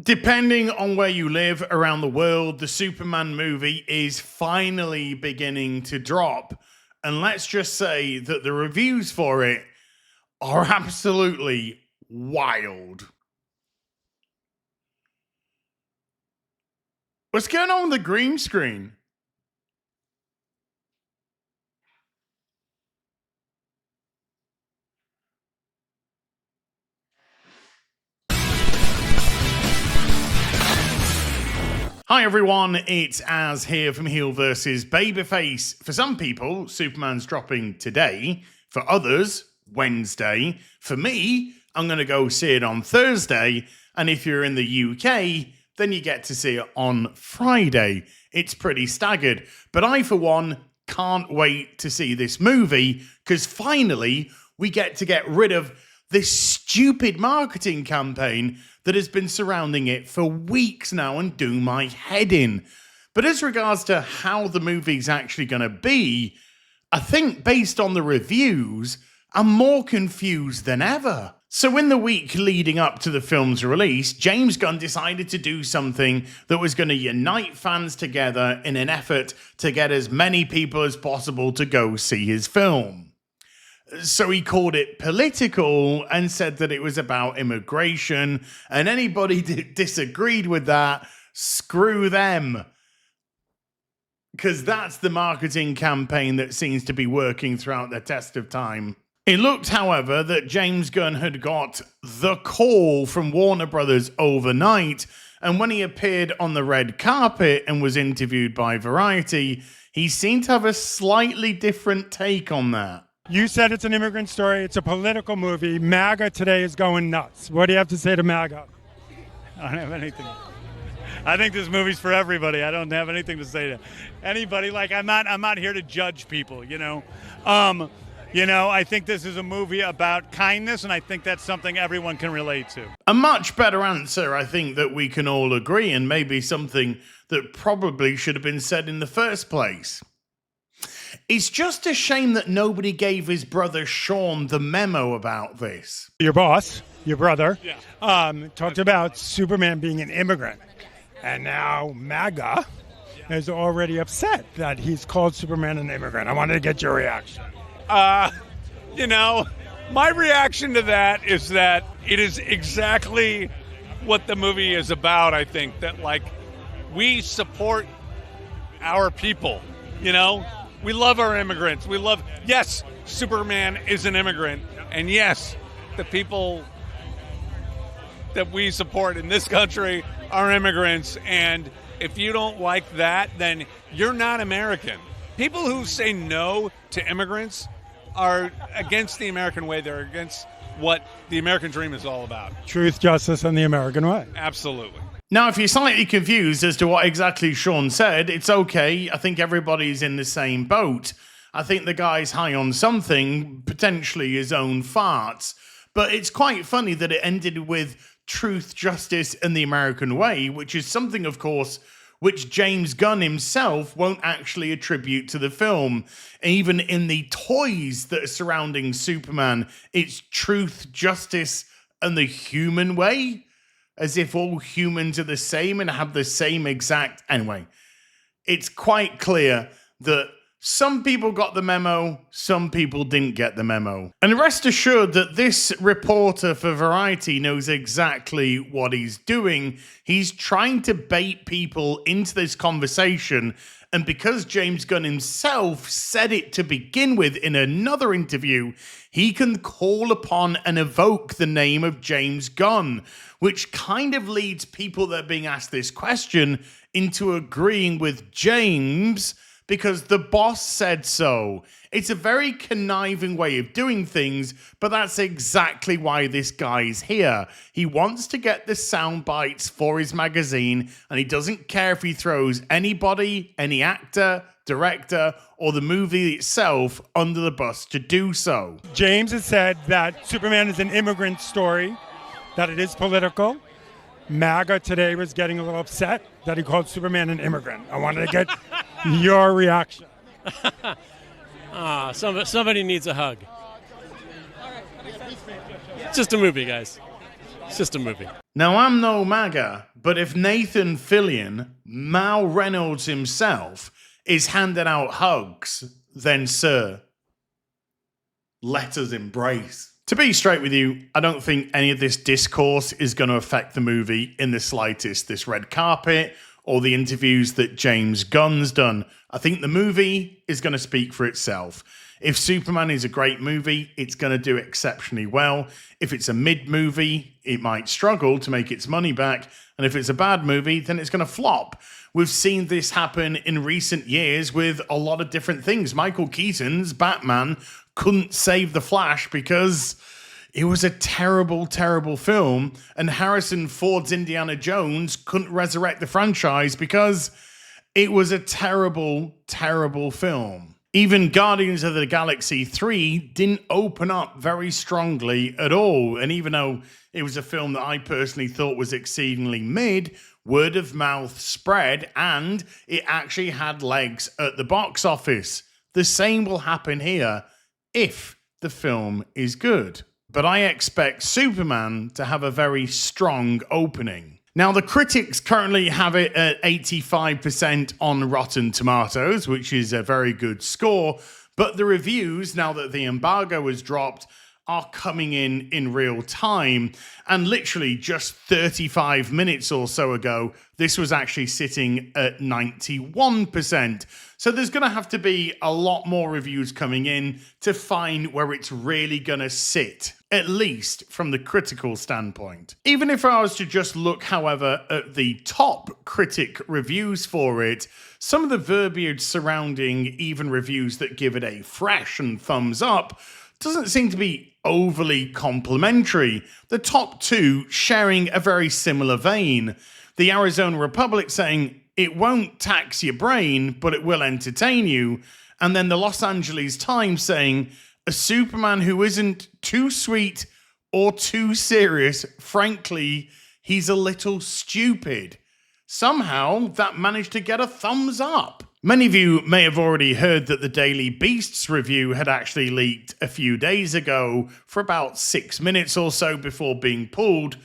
Depending on where you live around the world, the Superman movie is finally beginning to drop. And let's just say that the reviews for it are absolutely wild. What's going on with the green screen? Hi everyone, it's Az here from HeelvsBabyface. For some people, Superman's dropping today. For others, Wednesday. For me, I'm going to go see it on Thursday. And if you're in the UK, then you get to see it on Friday. It's pretty staggered. But I, for one, can't wait to see this movie because finally we get to get rid of this stupid marketing campaign that has been surrounding it for weeks now and do my head in. But as regards to how the movie's actually going to be, I think based on the reviews, I'm more confused than ever. So in the week leading up to the film's release, James Gunn decided to do something that was going to unite fans together in an effort to get as many people as possible to go see his film. So he called it political and said that it was about immigration, and anybody that disagreed with that, screw them. Because that's the marketing campaign that seems to be working throughout the test of time. It looked, however, that James Gunn had got the call from Warner Brothers overnight, and when he appeared on the red carpet and was interviewed by Variety, he seemed to have a slightly different take on that. You said it's an immigrant story. It's a political movie. MAGA today is going nuts. What do you have to say to MAGA? I don't have anything. I think this movie's for everybody. I don't have anything to say to anybody. Like I'm not here to judge people. I think this is a movie about kindness, and I think that's something everyone can relate to. A much better answer, I think, that we can all agree, and maybe something that probably should have been said in the first place. It's just a shame that nobody gave his brother Sean the memo about this. Your boss, your brother, talked about Superman being an immigrant. And now MAGA is already upset that he's called Superman an immigrant. I wanted to get your reaction. My reaction to that is that it is exactly what the movie is about, I think. That, we support our people, We love our immigrants. Yes, Superman is an immigrant. And yes, the people that we support in this country are immigrants. And if you don't like that, then you're not American. People who say no to immigrants are against the American way. They're against what the American dream is all about. Truth, justice, and the American way. Absolutely. Now, if you're slightly confused as to what exactly Sean said, it's okay. I think everybody's in the same boat. I think the guy's high on something, potentially his own farts. But it's quite funny that it ended with truth, justice, and the American way, which is something, of course, which James Gunn himself won't actually attribute to the film. Even in the toys that are surrounding Superman, it's truth, justice, and the human way. As if all humans are the same and have the same exact... Anyway, it's quite clear that some people got the memo, some people didn't get the memo. And rest assured that this reporter for Variety knows exactly what he's doing. He's trying to bait people into this conversation. And because James Gunn himself said it to begin with in another interview, he can call upon and evoke the name of James Gunn, which kind of leads people that are being asked this question into agreeing with James because the boss said so. It's a very conniving way of doing things, but that's exactly why this guy's here. He wants to get the sound bites for his magazine, and he doesn't care if he throws anybody, any actor, director, or the movie itself under the bus to do so. James has said that Superman is an immigrant story, that it is political. MAGA today was getting a little upset that he called Superman an immigrant. I wanted to get your reaction. Somebody needs a hug. It's just a movie, guys. It's just a movie. Now, I'm no MAGA, But if Nathan Fillion, Mal Reynolds himself, is handing out hugs, then sir, let us embrace. To be straight with you, I don't think any of this discourse is going to affect the movie in the slightest. This red carpet or the interviews that James Gunn's done. I think the movie is going to speak for itself. If Superman is a great movie, it's going to do exceptionally well. If it's a mid-movie, it might struggle to make its money back. And if it's a bad movie, then it's going to flop. We've seen this happen in recent years with a lot of different things. Michael Keaton's Batman couldn't save the Flash because it was a terrible, terrible film. And Harrison Ford's Indiana Jones couldn't resurrect the franchise because it was a terrible, terrible film. Even Guardians of the Galaxy 3 didn't open up very strongly at all. And even though it was a film that I personally thought was exceedingly mid, word of mouth spread and it actually had legs at the box office. The same will happen here if the film is good. But I expect Superman to have a very strong opening. Now, the critics currently have it at 85% on Rotten Tomatoes, which is a very good score. But the reviews, now that the embargo has dropped, are coming in real time. And literally just 35 minutes or so ago, this was actually sitting at 91%. So there's going to have to be a lot more reviews coming in to find where it's really going to sit, at least from the critical standpoint. Even if I was to just look, however, at the top critic reviews for it, some of the verbiage surrounding even reviews that give it a fresh and thumbs up doesn't seem to be overly complimentary. The top two sharing a very similar vein. The Arizona Republic saying, it won't tax your brain, but it will entertain you. And then the Los Angeles Times saying, a Superman who isn't too sweet or too serious, frankly, he's a little stupid. Somehow that managed to get a thumbs up. Many of you may have already heard that the Daily Beast's review had actually leaked a few days ago for about 6 minutes or so before being pulled.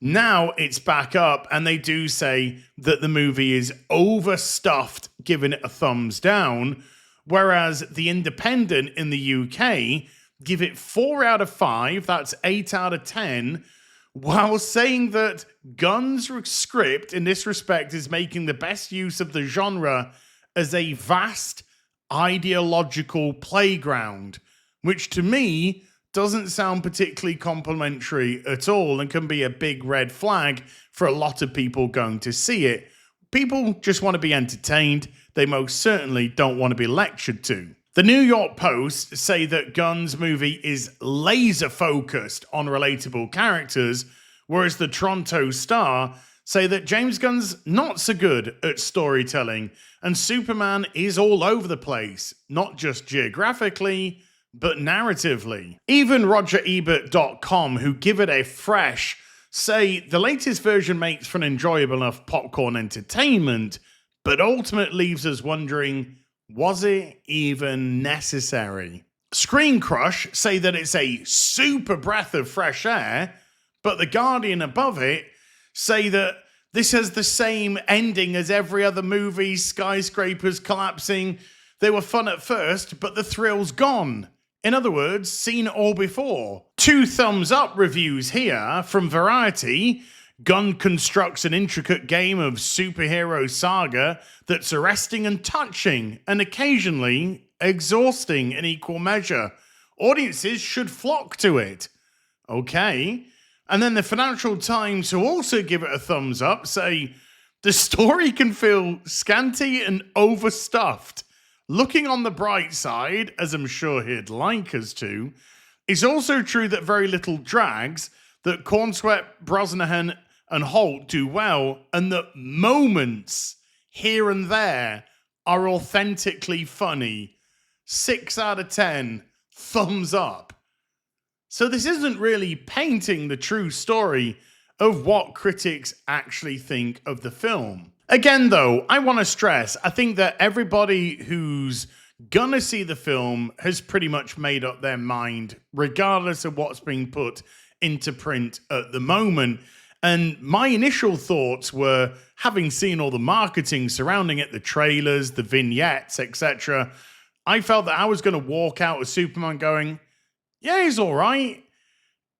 Now it's back up and they do say that the movie is overstuffed, giving it a thumbs down, whereas The Independent in the UK give it 4 out of 5, that's 8 out of 10, while saying that Gunn's script in this respect is making the best use of the genre as a vast ideological playground, which to me doesn't sound particularly complimentary at all and can be a big red flag for a lot of people going to see it. People just want to be entertained. They most certainly don't want to be lectured to. The New York Post say that Gunn's movie is laser focused on relatable characters, whereas the Toronto Star say that James Gunn's not so good at storytelling and Superman is all over the place, not just geographically, but narratively. Even RogerEbert.com, who give it a fresh, say the latest version makes for an enjoyable enough popcorn entertainment, but ultimately leaves us wondering, was it even necessary? Screen Crush say that it's a super breath of fresh air, but The Guardian above it say that this has the same ending as every other movie, skyscrapers collapsing. They were fun at first, but the thrill's gone. In other words, seen it all before. 2 thumbs up reviews here from Variety. Gunn constructs an intricate game of superhero saga that's arresting and touching, and occasionally exhausting in equal measure. Audiences should flock to it. Okay. And then the Financial Times, who also give it a thumbs up, say, the story can feel scanty and overstuffed. Looking on the bright side, as I'm sure he'd like us to, it's also true that very little drags, that Cornsweet, Brosnahan, and Holt do well, and that moments here and there are authentically funny. 6 out of 10, thumbs up. So this isn't really painting the true story of what critics actually think of the film. Again, though, I want to stress, I think that everybody who's gonna see the film has pretty much made up their mind, regardless of what's being put into print at the moment. And my initial thoughts were, having seen all the marketing surrounding it, the trailers, the vignettes, etc., I felt that I was going to walk out of Superman going, yeah, he's all right.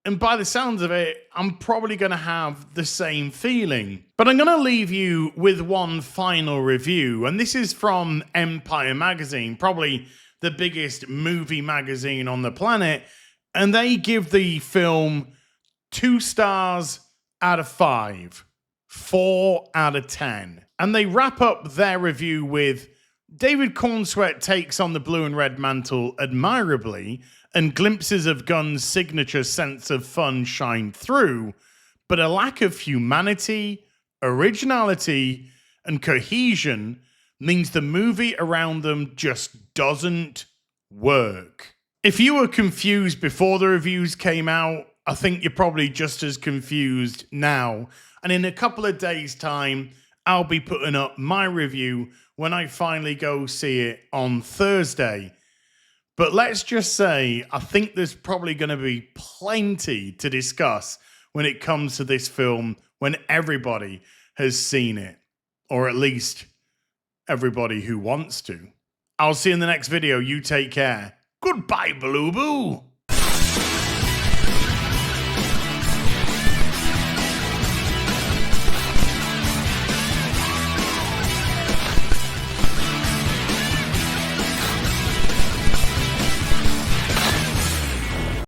And by the sounds of it, I'm probably going to have the same feeling. But I'm going to leave you with one final review. And this is from Empire Magazine, probably the biggest movie magazine on the planet. And they give the film 2 stars out of 5, 4 out of 10. And they wrap up their review with, David Cornsweet takes on the blue and red mantle admirably, and glimpses of Gunn's signature sense of fun shine through, but a lack of humanity, originality, and cohesion means the movie around them just doesn't work. If you were confused before the reviews came out, I think you're probably just as confused now. And in a couple of days' time, I'll be putting up my review when I finally go see it on Thursday. But let's just say, I think there's probably going to be plenty to discuss when it comes to this film when everybody has seen it. Or at least everybody who wants to. I'll see you in the next video. You take care. Goodbye, Blue Boo.